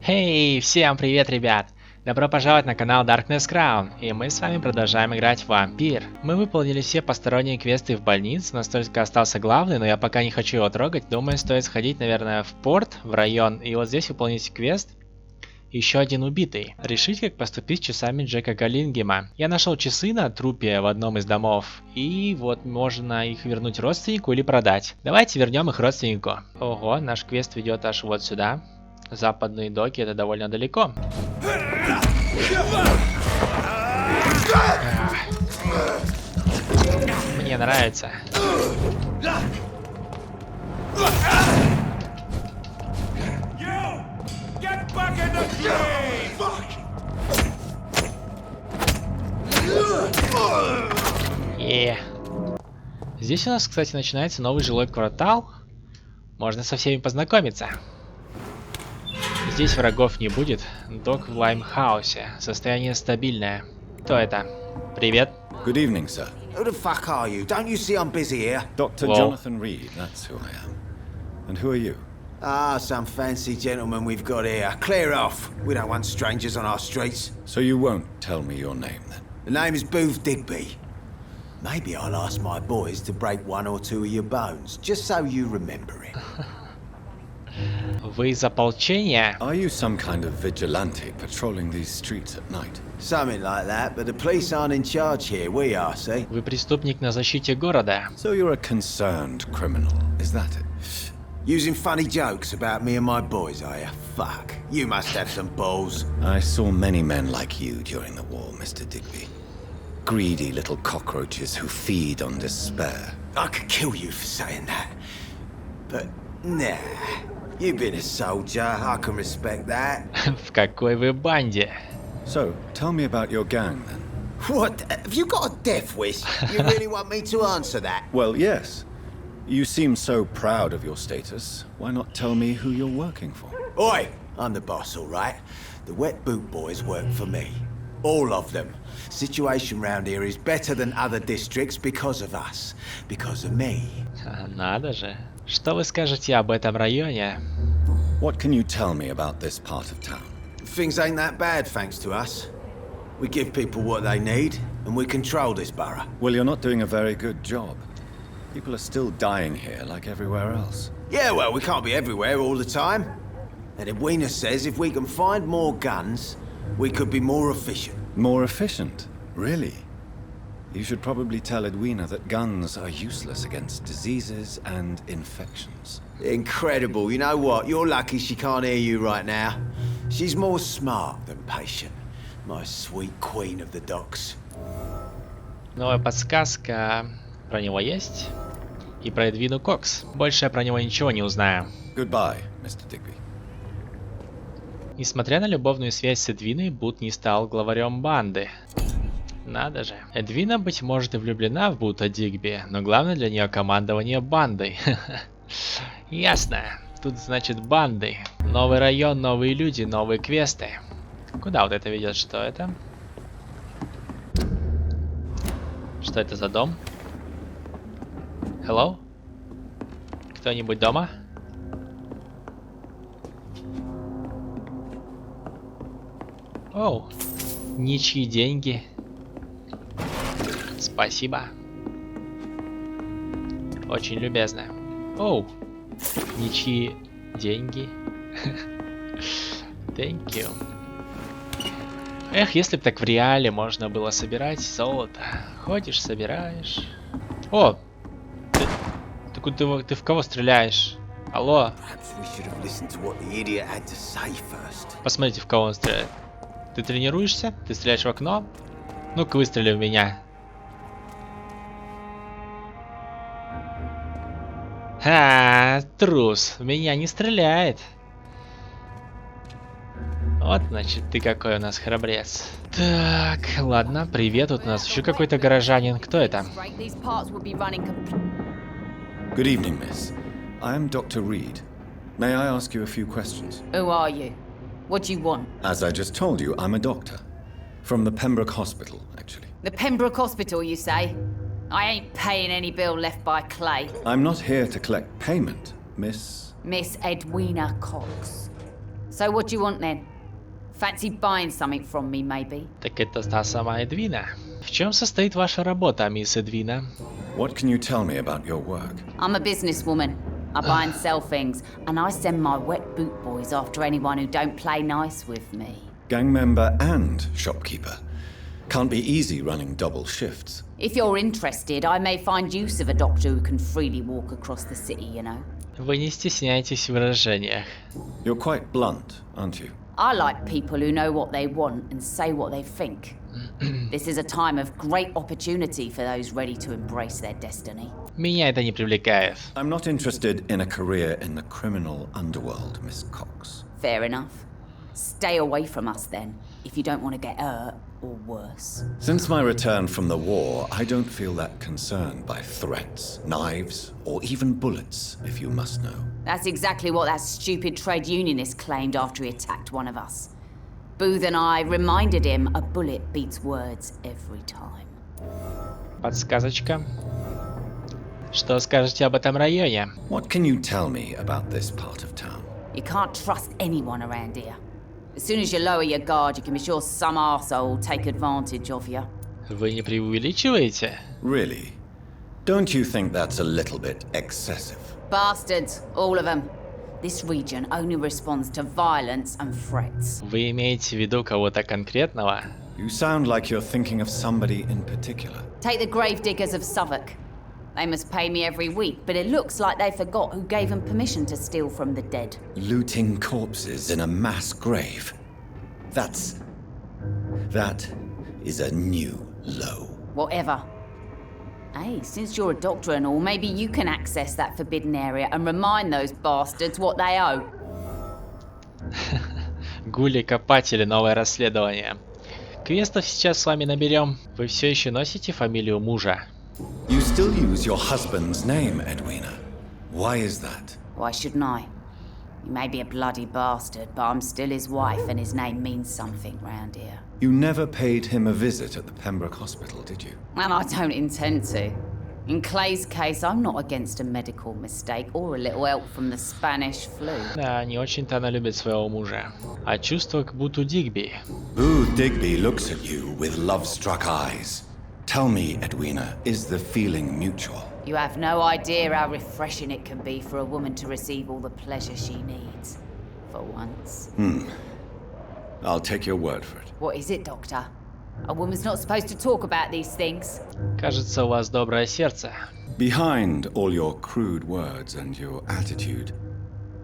Hey, всем привет, ребят! Добро пожаловать на канал Darkness Crown, и мы с вами продолжаем играть в Vampyr. Мы выполнили все посторонние квесты в больнице, у нас только остался главный, но я пока не хочу его трогать. Думаю, стоит сходить, наверное, в порт, в район, и вот здесь выполнить квест. Еще один убитый. Решить, как поступить с часами Джека Галлингема. Я нашел часы на трупе в одном из домов, и вот можно их вернуть родственнику или продать. Давайте вернем их родственнику. Ого, наш квест ведет аж вот сюда. Западные доки, это довольно далеко. Мне нравится. Здесь у нас, кстати, начинается новый жилой квартал. Можно со всеми познакомиться. Здесь врагов не будет. Док в Лаймхаусе. Состояние стабильное. Кто это? Привет. Good evening, sir. Who the fuck are you? Don't you see I'm busy here? Dr. Jonathan Reid, that's who I am. And who are you? Ah, some fancy gentleman we've got here. Clear off. We don't want strangers on our streets. So you won't tell me your name, then? The name is Booth Digby. Maybe I'll ask my boys to break one or two of your bones, just so you remember it. Вы из ополчения? Are you some kind of vigilante patrolling these streets at night? Something like that, but the police aren't in charge here. We are, see? Вы преступник на защите города. So you're a concerned criminal, is that it? Using funny jokes about me and my boys, are you? Fuck. You must have some balls. I saw many men like you during the war, Mr. Digby. Greedy little cockroaches who feed on despair. I could kill you for saying that. But, nah. You've been a soldier, I can respect that. В какой вы банде? So, tell me about your gang, then. What? Have you got a death wish? You really want me to answer that? Well, yes. You seem so proud of your status. Why not tell me who you're working for? Oi! I'm the boss, all right? The wet boot boys work for me. All of them. Situation round here is better than other districts because of us. Because of me. Надо же. Что вы скажете об этом районе? What can you tell me about this part of town? Things ain't that bad thanks to us. We give people what they need, and we control this borough. Well, you're not doing a very good job. People are still dying here like everywhere else. Yeah, well, we can't be everywhere all the time. And Edwina says if we can find more guns, we could be more efficient. More efficient? Really? You should probably tell Edwina that guns are useless against diseases and infections. Incredible. You know what? You're lucky she can't hear you right now. She's more smart than patient. My sweet queen of the docks. Новая подсказка про него есть. И про Эдвину Кокс. Больше я про него ничего не узнаю. Goodbye, Mr. Digby. Несмотря на любовную связь с Эдвиной, Бут не стал главарем банды. Надо же. Эдвина, быть может, и влюблена в Бута Дигби, но главное для нее командование бандой. Ясно. Тут значит банды. Новый район, новые люди, новые квесты. Куда вот это ведет? Что это? Что это за дом? Hello? Кто-нибудь дома? Оу. Ничьи деньги. Спасибо. Очень любезно. Оу. Ничьи деньги. Thank you. Эх, если бы так в реале можно было собирать золото. Ходишь, собираешь. О! Ты в кого стреляешь? Алло? Посмотрите, в кого он стреляет. Ты тренируешься? Ты стреляешь в окно? Ну-ка выстрели в меня. Ха, трус. В меня не стреляет. Вот, значит, ты какой у нас храбрец. Так, ладно, привет. Тут у нас еще какой-то горожанин. Кто это? Good evening, miss. I am Dr. Reid. May I ask you a few questions? Who are you? What do you want? As I just told you, I'm a doctor. From the Pembroke Hospital, actually. The Pembroke Hospital, you say? I ain't paying any bill left by Clay. I'm not here to collect payment, Miss... Miss Edwina Cox. So what do you want then? Fancy buying something from me, maybe? Так это та самая Эдвина. В чем состоит ваша работа, мисс Эдвина? What can you tell me about your work? I'm a businesswoman. I buy and sell things, and I send my wet boot boys after anyone who don't play nice with me. Gang member and shopkeeper. Can't be easy running double shifts. If you're interested, I may find use of a doctor who can freely walk across the city, you know. Вы не стесняйтесь в выражениях. You're quite blunt, aren't you? I like people who know what they want and say what they think. This is a time of great opportunity for those ready to embrace their destiny. Меня это не привлекает. I'm not interested in a career in the criminal underworld, Miss Cox. Fair enough. Stay away from us then, if you don't want to get hurt or worse. Since my return from the war, I don't feel that concerned by threats, knives, or even bullets, if you must know. That's exactly what that stupid trade unionist claimed after he attacked one of us. Booth and I reminded him a bullet beats words every time. Подсказочка. Что скажете об этом районе? What can you tell me about this part of town? You can't trust anyone around here. As soon as you lower your guard, you can be sure some arsehole will take advantage of you. Вы не преувеличиваете? Really? Don't you think that's a little bit excessive? Bastards, all of them. This region only responds to violence and threats. Вы имеете в виду кого-то конкретного? You sound like you're thinking of somebody in particular. Take the gravediggers of Southwark. They must pay me every week, but it looks like they forgot who gave them permission to steal from the dead. Looting corpses in a mass grave. That is a new low. Whatever. Hey, since you're a doctor and all, maybe you can access that forbidden area and remind those bastards what they owe. Гули-копатели, новое расследование. Квестов сейчас с вами наберем. Вы все еще носите фамилию мужа? You still use your husband's name, Edwina. Why is that? Why shouldn't I? He may be a bloody bastard, but I'm still his wife and his name means something round here. You never paid him a visit at the Pembroke Hospital, did you? And I don't intend to. In Clay's case, I'm not against a medical mistake or a little help from the Spanish flu. Да, не очень-то она любит своего мужа. А чувство к Буту Дигби. Booth Digby looks at you with love-struck eyes. Tell me, Edwina, is the feeling mutual? You have no idea how refreshing it can be for a woman to receive all the pleasure she needs. For once. I'll take your word for it. What is it, Doctor? A woman's not supposed to talk about these things. Кажется, у вас доброе сердце. Behind all your crude words and your attitude,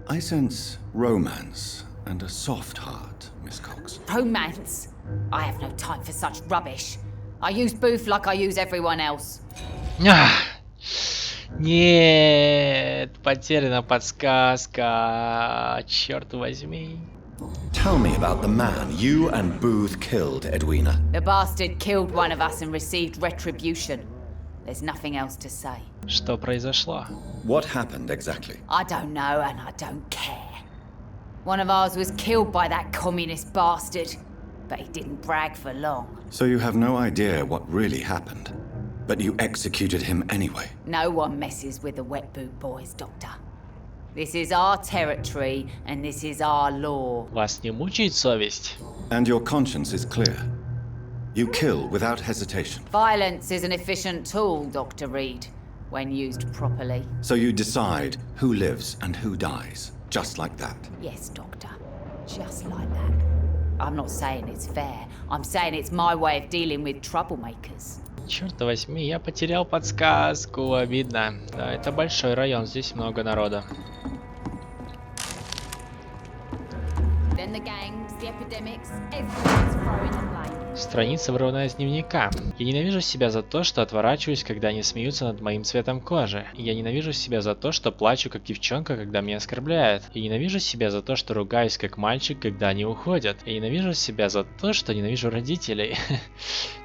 I sense romance and a soft heart, Miss Cox. Romance? I have no time for such rubbish. I use Booth like I use everyone else. Нет, потеряна подсказка. Черт возьми. Tell me about the man you and Booth killed, Edwina. The bastard killed one of us and received retribution. There's nothing else to say. Что произошло? What happened exactly? I don't know and I don't care. One of ours was killed by that communist bastard, but he didn't brag for long. So you have no idea what really happened, but you executed him anyway. No one messes with the wet boot boys, Doctor. This is our territory and this is our law. Вас не мучает совесть? And your conscience is clear. You kill without hesitation. Violence is an efficient tool, Dr. Reid, when used properly. So you decide who lives and who dies, just like that. Yes, Doctor. Just like that. I'm not saying it's fair. I'm saying it's my way of dealing with troublemakers. Черт возьми, я потерял подсказку, обидно. Да, это большой район, здесь много народа. Then the gangs, the epidemics, everyone's throwing the blame. Страница, вырванная из дневника. Я ненавижу себя за то, что отворачиваюсь, когда они смеются над моим цветом кожи. Я ненавижу себя за то, что плачу, как девчонка, когда меня оскорбляют. Я ненавижу себя за то, что ругаюсь, как мальчик, когда они уходят. Я ненавижу себя за то, что ненавижу родителей.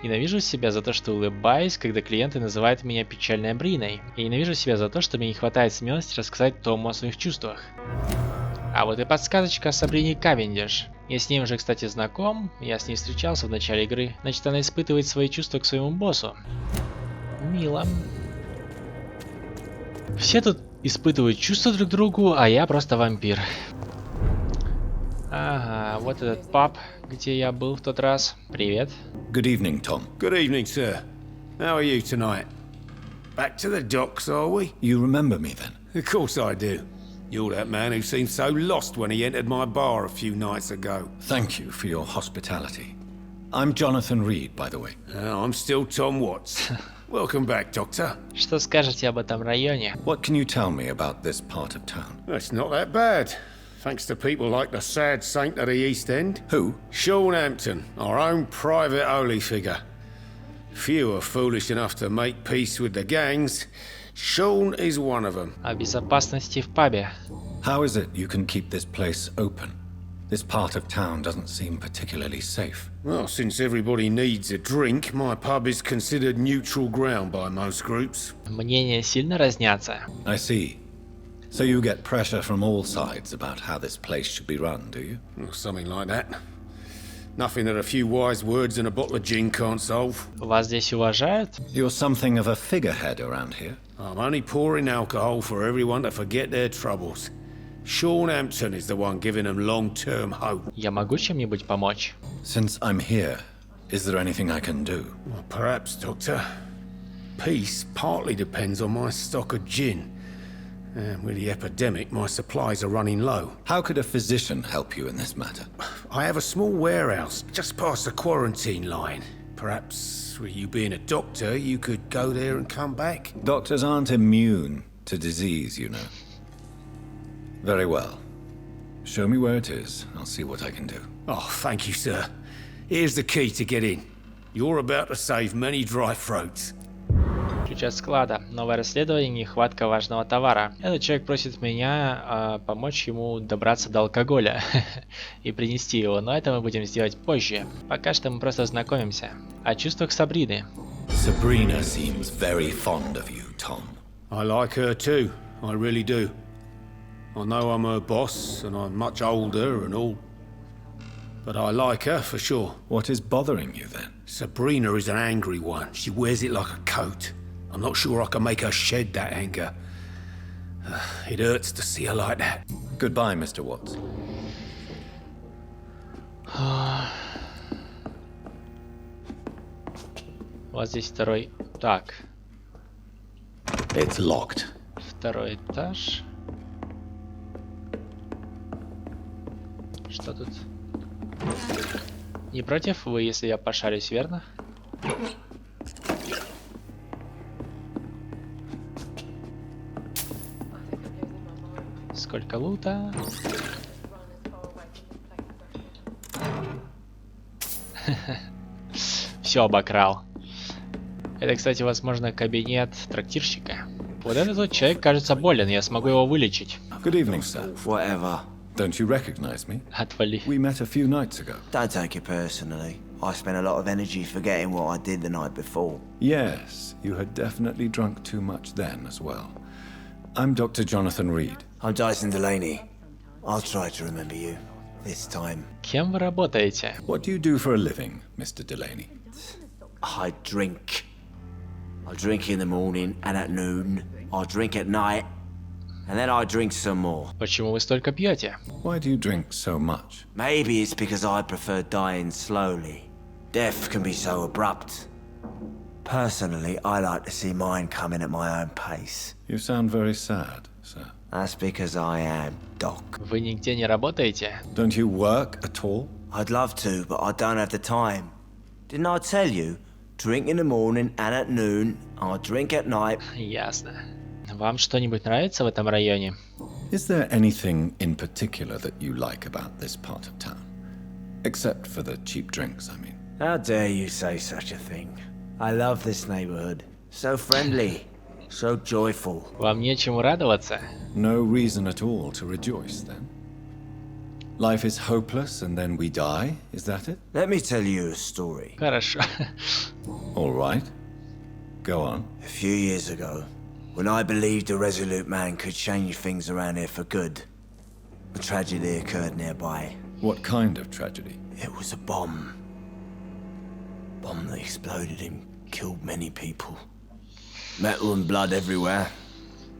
Ненавижу себя за то, что улыбаюсь, когда клиенты называют меня печальной Бриной. Я ненавижу себя за то, что мне не хватает смелости рассказать Тому о своих чувствах. А вот и подсказочка о Сабрине Кавендиш. Я с ней уже, кстати, знаком, я с ней встречался в начале игры. Значит, она испытывает свои чувства к своему боссу. Мило. Все тут испытывают чувства друг к другу, а я просто вампир. Ага, вот этот паб, где я был в тот раз. Привет. Good evening, Tom. Good evening, sir. How are you tonight? Back to the docks, are we? You remember me then? Of course I do. You're that man who seemed so lost when he entered my bar a few nights ago. Thank you for your hospitality. I'm Jonathan Reid, by the way. I'm still Tom Watts. Welcome back, Doctor. Что скажете об этом районе? What can you tell me about this part of town? It's not that bad. Thanks to people like the sad saint of the East End. Who? Sean Hampton, our own private holy figure. Few are foolish enough to make peace with the gangs. Sean is one of them. О безопасности в пабе. How is it you can keep this place open? This part of town doesn't seem particularly safe. Well, since everybody needs a drink, my pub is considered neutral ground by most groups. Мнения сильно разнятся. I see. So you get pressure from all sides about how this place should be run, do you? Or something like that. Nothing that a few wise words and a bottle of gin can't solve. Вас здесь уважают? You're something of a figurehead around here. I'm only pouring alcohol for everyone to forget their troubles. Sean Hampton is the one giving them long-term hope. Я могу чем-нибудь помочь? Since I'm here, is there anything I can do? Well, perhaps, Doctor. Peace partly depends on my stock of gin. And with the epidemic, my supplies are running low. How could a physician help you in this matter? I have a small warehouse just past the quarantine line. Perhaps, with you being a doctor, you could go there and come back? Doctors aren't immune to disease, you know. Very well. Show me where it is. I'll see what I can do. Oh, thank you, sir. Here's the key to get in. You're about to save many dry throats. Ключ от склада. Новое расследование, нехватка важного товара. Этот человек просит меня помочь ему добраться до алкоголя и принести его, но это мы будем сделать позже. Пока что мы просто знакомимся. О чувствах Сабрины. Sabrina seems very fond of you, Tom. I like her too. I really do. I know I'm her boss, and I'm much older and all. But I like her for sure. What is bothering you then? Sabrina is an angry one. She wears it like a coat. I'm not sure I can make her shed that anger. It hurts to see her like that. Goodbye, Mr. Watts. Вот здесь второй... Так, It's locked. второй этаж. Что тут? Не против вы, если я пошарюсь, верно? Сколько лута? Все обокрал. Это, кстати, возможно, кабинет трактирщика. Вот этот вот человек, кажется, болен, я смогу его вылечить. Good evening, sir. Whatever. Don't you recognize me? Отвали. We met a few nights ago. Don't take it personally. I spent a lot of energy forgetting what I did the night before. Yes, you had definitely drunk too much then as well. I'm Dr. Jonathan Reid. I'm Dyson Delaney. I'll try to remember you. This time. Кем вы работаете? What do you do for a living, Mr. Delaney? I drink. I drink in the morning and at noon. I drink at night. And then I drink some more. Почему вы столько пьете? Why do you drink so much? Maybe it's because I prefer dying slowly. Death can be so abrupt. Personally, I like to see mine coming at my own pace. You sound very sad, sir. That's because I am Doc. Вы нигде не работаете? Don't you work at all? I'd love to, but I don't have the time. Didn't I tell you? Drink in the morning and at noon. I drink at night. Ясно. Вам что-нибудь нравится в этом районе? Is there anything in particular that you like about this part of town? Except for the cheap drinks, I mean. How dare you say such a thing? I love this neighborhood. So friendly. So joyful. Вам нечему радоваться? No reason at all to rejoice, then? Life is hopeless and then we die, is that it? Let me tell you a story. Хорошо. All right. Go on. A few years ago, when I believed a resolute man could change things around here for good, a tragedy occurred nearby. What kind of tragedy? It was a bomb. Bomb that exploded and killed many people. Metal and blood everywhere.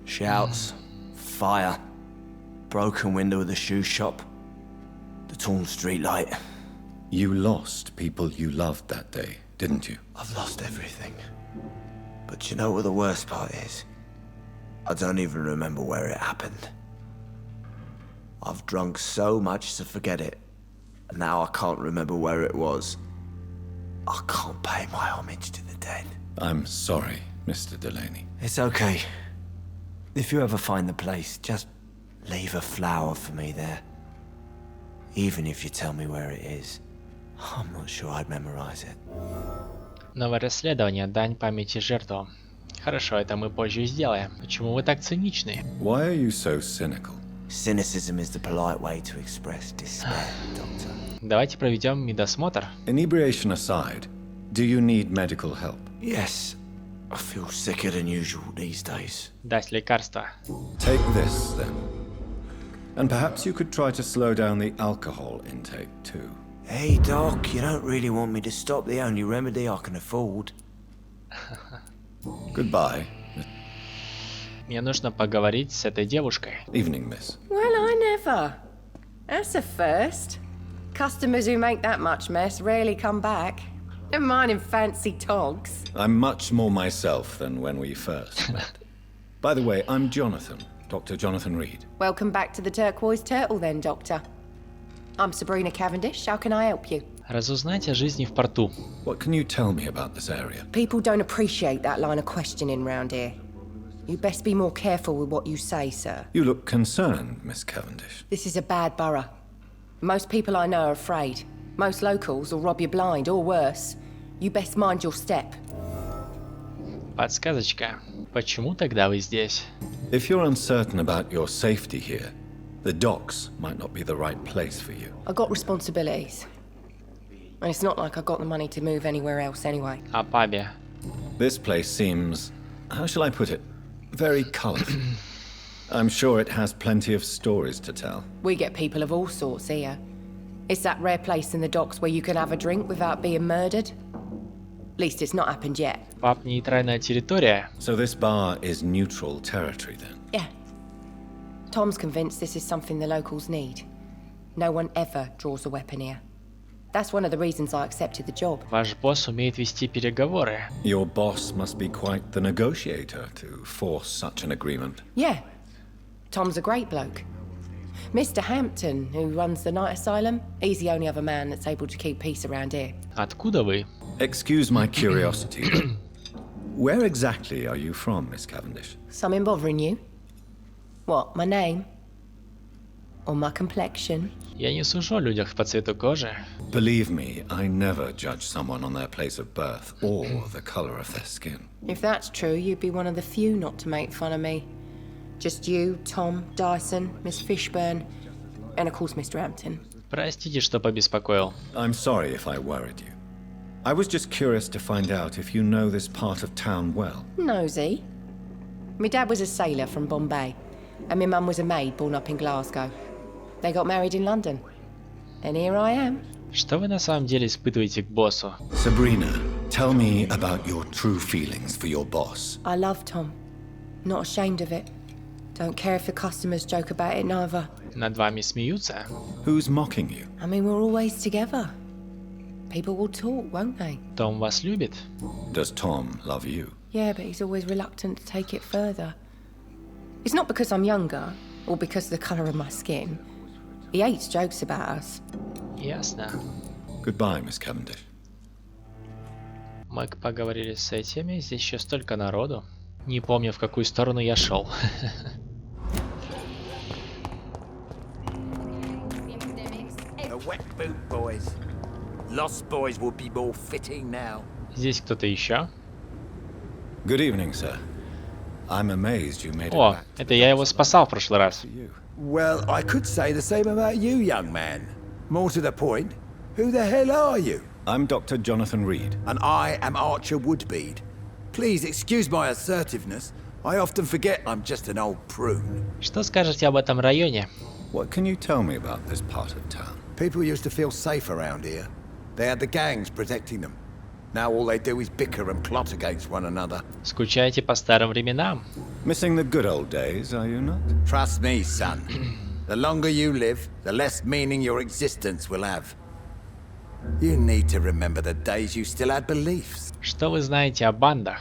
Shouts, fire, broken window of the shoe shop, the torn street light. You lost people you loved that day, didn't you? I've lost everything. But you know what the worst part is? I don't even remember where it happened. I've drunk so much to forget it, and now I can't remember where it was. I can't pay my homage to the dead. I'm sorry, Mr. Delaney. It's okay. If you ever find the place, just leave a flower for me there. Even if you tell me where it is, I'm not sure I'd memorize it. Новое расследование, дань памяти жертвам. Хорошо, это мы позже сделаем. Почему вы так циничны? Why are you so cynical? Cynicism is the polite way to express despair, Doctor. Давайте проведем медосмотр. Inebriation aside, do you need medical help? Yes, I feel sicker than usual these days. Дать лекарство. Take this, then. And perhaps you could try to slow down the alcohol intake, too. Hey, Doc, you don't really want me to stop the only remedy I can afford. Goodbye. Мне нужно поговорить с этой девушкой. Evening, miss. Well, I never. That's a first. Customers who make that much mess rarely come back. Never mind in fancy togs. I'm much more myself than when we first met. By the way, I'm Jonathan, Dr. Jonathan Reid. Welcome back to the Turquoise Turtle then, Doctor. I'm Sabrina Cavendish. How can I help you? Разузнать о жизни в порту. What can you tell me about this area? People don't appreciate that line of questioning round here. You best be more careful with what you say, sir. You look concerned, Miss Cavendish. This is a bad borough. Most people I know are afraid. Most locals will rob you blind, or worse. You best mind your step. Подсказочка. Почему тогда вы здесь? If you're uncertain about your safety here, the docks might not be the right place for you. I got responsibilities. And it's not like I got the money to move anywhere else anyway. О пабе. This place seems, how shall I put it, very colorful. I'm sure it has plenty of stories to tell. We get people of all sorts here. It's that rare place in the docks where you can have a drink without being murdered. At least it's not happened yet. Паб нейтральная территория. So this bar is neutral territory then? Yeah. Tom's convinced this is something the locals need. No one ever draws a weapon here. That's one of the reasons I accepted the job. Ваш босс умеет вести переговоры. Your boss must be quite the negotiator to force such an agreement. Yeah. Tom's a great bloke. Mr. Hampton, who runs the night asylum, he's the only other man that's able to keep peace around here. Откуда вы? Excuse my curiosity, but where exactly are you from, Miss Cavendish? Something bothering you? What, my name? Or my complexion? Я не сужу о людях по цвету кожи. Believe me, I never judge someone on their place of birth or the color of their skin. If that's true, you'd be one of the few not to make fun of me. Just you, Tom, Dyson, Miss Fishburne, and of course Mr. Hampton. Простите, что побеспокоил. I'm sorry if I worried you. I was just curious to find out if you know this part of town well. Nosy. My dad was a sailor from Bombay, and my mum was a maid born up in Glasgow. They got married in London. And here I am. Что вы на самом деле испытываете к боссу? Sabrina, tell me about your true feelings for your boss. I love Tom. Not ashamed of it. Don't care if the customers joke about it neither. Над вами смеются? Who's mocking you? I mean, we're always together. People will talk, won't they? Том вас любит? Does Tom love you? Yeah, but he's always reluctant to take it further. It's not because I'm younger, or because of the colour of my skin. He hates jokes about us. Ясно. Goodbye, Miss Cavendish. Мы поговорили с этими, здесь еще столько народу. Не помню, в какую сторону я шел. The wet boot boys. Lost boys would be more fitting now. Здесь кто-то еще? Good evening, sir. I'm amazed you made it О, back to это the я его docks спасал в прошлый раз. for you. Well, I could say the same about you, young man. More to the point, who the hell are you? I'm Dr. Jonathan Reid. And I am Archer Woodbead. Please excuse my assertiveness. I often forget I'm just an old prune. Что скажете об этом районе? What can you tell me about this part of town? People used to feel safe around here. They had the gangs protecting them. Now all they do is bicker and plot against one another. Скучаете по старым временам? Missing the good old days, are you not? Trust me, son. The longer you live, the less meaning your existence will have. You need to remember the days you still had beliefs. Что вы знаете о бандах?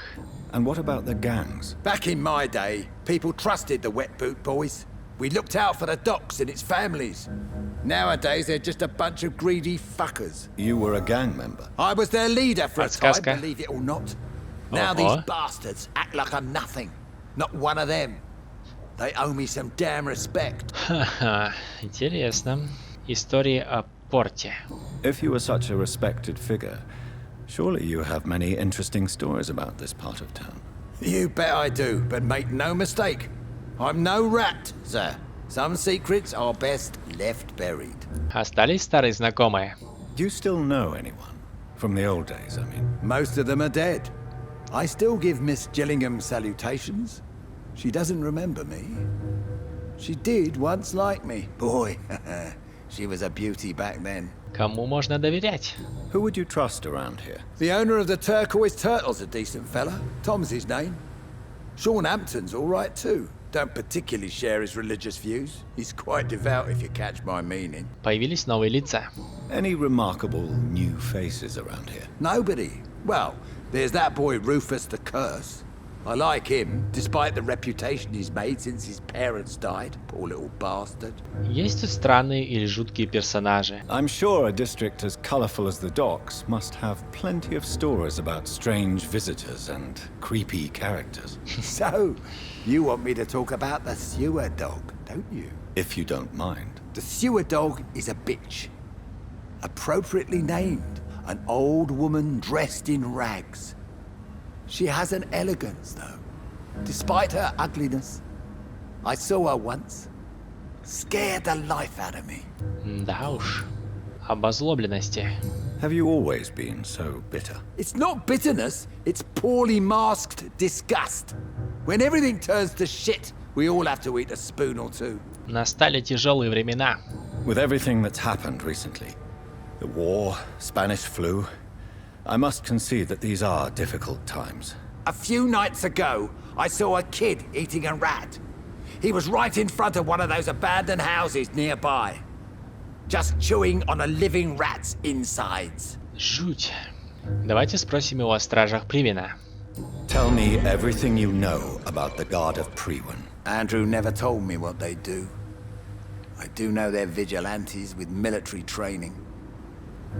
And what about the gangs? Back in my day, people trusted the Wet Boot Boys. We looked out for the docks and its families. Nowadays, they're just a bunch of greedy fuckers. You were a gang member. I was their leader for a time, Подсказка. believe it or not. Now Ого. these bastards act like I'm nothing. Not one of them. They owe me some damn respect. Ха-ха, интересно. Истории о порте. If you were such a respected figure, surely you have many interesting stories about this part of town. You bet I do, but make no mistake. I'm no rat, sir. Some secrets are best left buried. Остались старые знакомые? Do you still know anyone? From the old days, I mean. Most of them are dead. I still give Miss Gillingham salutations. She doesn't remember me. She did once like me. Boy, she was a beauty back then. Кому можно доверять? Who would you trust around here? The owner of the Turquoise Turtle's a decent fella. Tom's his name. Sean Hampton's all right too. Don't particularly share his religious views. He's quite devout if you catch my meaning. Появились новые лица. Any remarkable new faces around here? Nobody. Well, there's that boy Rufus the Curse. I like him, despite the reputation he's made since his parents died. Poor little bastard. Есть тут странные или жуткие персонажи? I'm sure a district as colorful as the docks must have plenty of stories about strange visitors and creepy characters. So, you want me to talk about the sewer dog, don't you? If you don't mind. The sewer dog is a bitch. Appropriately named, an old woman dressed in rags. She has an elegance, though, despite her ugliness. I saw her once. Scared the life out of me. Да уж. Об озлобленности. Have you always been so bitter? It's not bitterness, it's poorly masked disgust. When everything turns to shit, we all have to eat a spoon or two. Настали тяжелые времена. With everything that's happened recently, the war, Spanish flu, I must concede that these are difficult times. A few nights ago, I saw a kid eating a rat. He was right in front of one of those abandoned houses nearby. Just chewing on a living rat's insides. Жуть. Давайте спросим его о стражах Привина. Tell me everything you know about the Guard of Priwen. Andrew never told me what they do. I do know they're vigilantes with military training.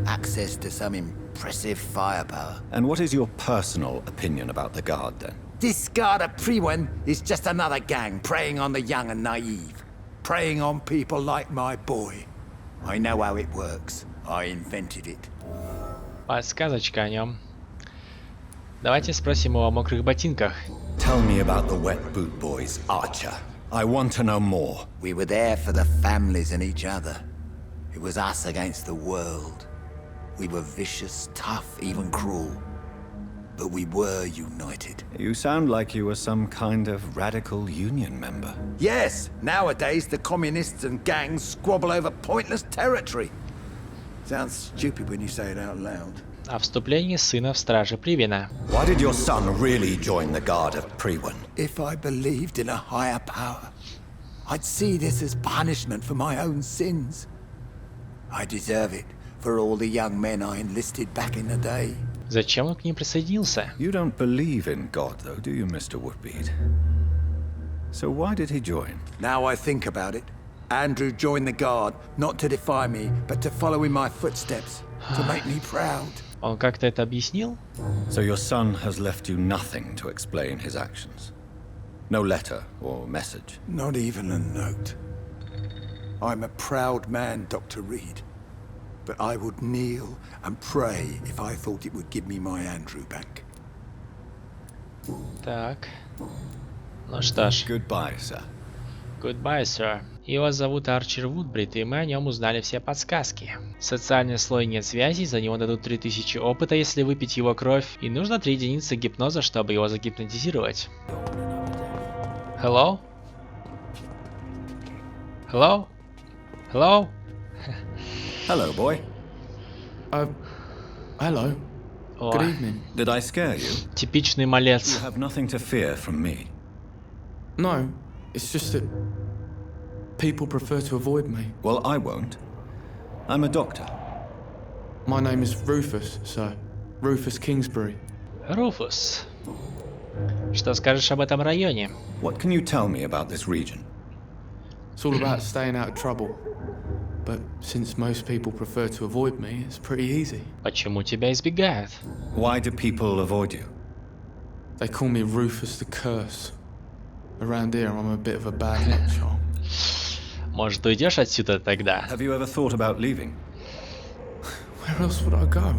Access to some impressive firepower. And what is your personal opinion about the Guard, then? This Guard of Priwen is just another gang preying on the young and naive. Preying on people like my boy. I know how it works. I invented it. Подсказочка о нем. Давайте спросим его о мокрых ботинках. Tell me about the Wet Boot Boys, Archer. I want to know more. We were there for the families and each other. It was us against the world. We were vicious, tough, even cruel. But we were united. You sound like you were some kind of radical union member. Yes, nowadays the communists and gangs squabble over pointless territory. Sounds stupid when you say it out loud. О вступлении сына в стражи Привина. Why did your son really join the Guard of Priwen? If I believed in a higher power, I'd see this as punishment for my own sins. I deserve it for all the young men I enlisted back in the day. Зачем он к ним присоединился? You don't believe in God, though, do you, Mr. Woodbeard? So why did he join? Now I think about it, Andrew joined the Guard, not to defy me, but to follow in my footsteps, to make me proud. Он как-то это объяснил? So your son has left you nothing to explain his actions? No letter or message? Not even a note. I'm a proud man, Dr. Reid. But I would kneel and pray if I thought it would give me my Andrew back. Так. Ну что ж. Goodbye, sir. Goodbye, sir. Его зовут Арчер Вудбрид, и мы о нем узнали все подсказки. Социальный слой нет связей, за него дадут 3000 опыта, если выпить его кровь, и нужно 3 единицы гипноза, чтобы его загипнотизировать. Hello? Hello? Hello? Hello, boy. Hello. О, Good evening. Did I scare you? типичный You малец. have nothing to fear from me. No, it's just that people prefer to avoid me. Well, I won't. I'm a doctor. My name is Rufus, sir. Rufus Kingsbury. Руфус. Что скажешь об этом районе? What can you tell me about this region? It's all about staying out of trouble. But since most people prefer to avoid me, it's pretty easy. Почему тебя избегают? Why do people avoid you? They call me Rufus the Curse. Around here, I'm a bit of a bad luck charm. Может, уйдешь отсюда тогда? Have you ever thought about leaving? Where else would I go?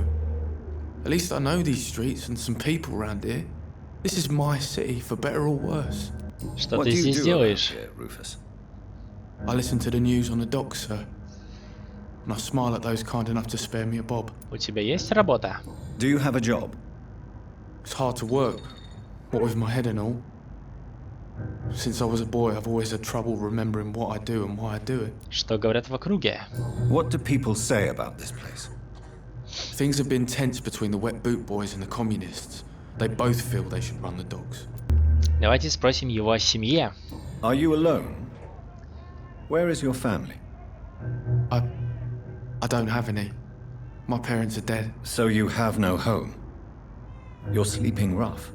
At least I know these streets and some people around here. This is my city, for better or worse. Что What ты do you здесь do around делаешь? here, Rufus? I listen to the news on the docks, sir. And I smile at those kind enough to spare me a bob. У тебя есть работа? Do you have a job? It's hard to work, what with my head and all. Since I was a boy, I've always had trouble remembering what I do and why I do it. Что говорят в округе? What do people say about this place? Things have been tense between the wet boot boys and the communists. They both feel they should run the docks. Давайте спросим его о семье. Are you alone? Where is your family? I don't have any. My parents are dead. So you have no home? You're sleeping rough.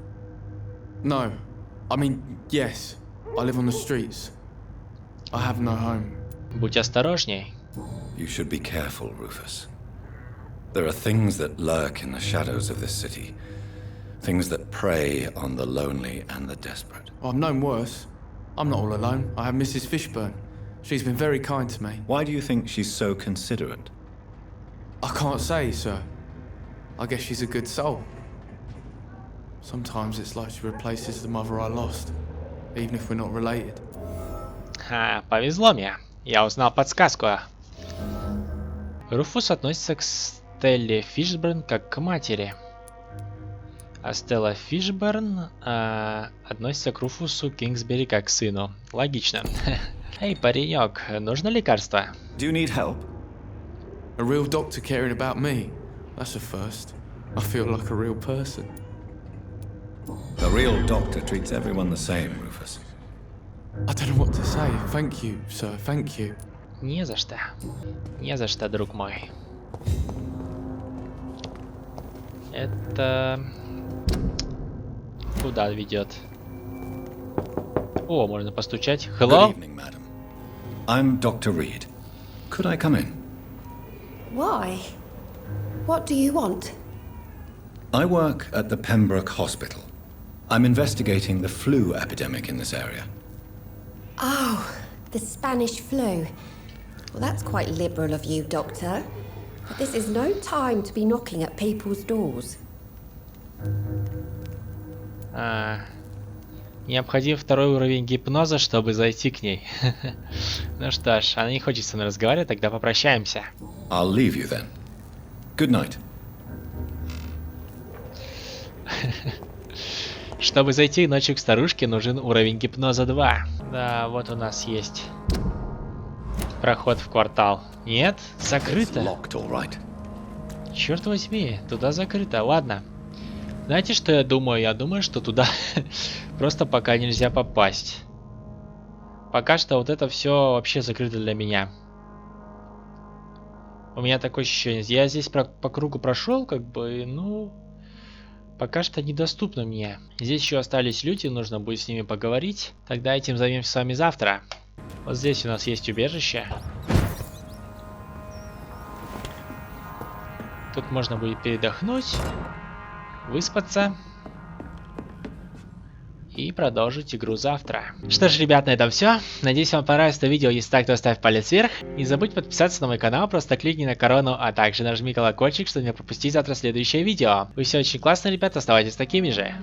No. I mean, yes. I live on the streets. I have no home. Будь осторожней. You should be careful, Rufus. There are things that lurk in the shadows of this city. Things that prey on the lonely and the desperate. I've known worse. I'm not all alone. I have Mrs. Fishburne. She's been very kind to me. Why do you think she's so considerate? I can't say, sir. I guess she's a good soul. Sometimes it's like she replaces the mother I lost, even if we're not related. Ха, повезло мне. Я узнал подсказку. Руфус относится к Стелле Фишберн как к матери. А Стелла Фишберн относится к Руфусу Кингсбери как к сыну. Логично. Эй, паренек, нужно лекарство? Do you need help? A real doctor caring about me. That's a first. I feel like a real person. A real doctor treats everyone the same, Rufus. I don't know what to say. Thank you, sir. Thank you. Не за что. Не за что, друг мой. Это... Куда ведет? О, можно постучать. Good Hello? evening, madam. I'm Dr. Reid. Could I come in? Why? What do you want? I work at the Pembroke Hospital. I'm investigating the flu epidemic in this area. Oh, the Spanish flu. Well, that's quite liberal of you, Doctor. But this is no time to be knocking at people's doors. Необходим второй уровень гипноза, чтобы зайти к ней. Ну что ж, она не хочет со мной разговаривать, тогда попрощаемся. I'll leave you then. Good night. Чтобы зайти ночью к старушке, нужен уровень гипноза 2. Да, вот у нас есть проход в квартал. Нет, закрыто. Locked, all right. Черт возьми, туда закрыто. Ладно. Знаете, что я думаю? Я думаю, что туда просто пока нельзя попасть. Пока что вот это все вообще закрыто для меня. У меня такое ощущение. Я здесь по кругу прошел, как бы, ну... Пока что недоступно мне. Здесь еще остались люди, нужно будет с ними поговорить. Тогда этим займемся с вами завтра. Вот здесь у нас есть убежище. Тут можно будет передохнуть, выспаться и продолжить игру завтра. Что ж, ребят, на этом все. Надеюсь, вам понравилось это видео. Если так, то ставь палец вверх. Не забудь подписаться на мой канал, просто кликни на корону, а также нажми колокольчик, чтобы не пропустить завтра следующее видео. Вы все очень классные, ребята, оставайтесь такими же.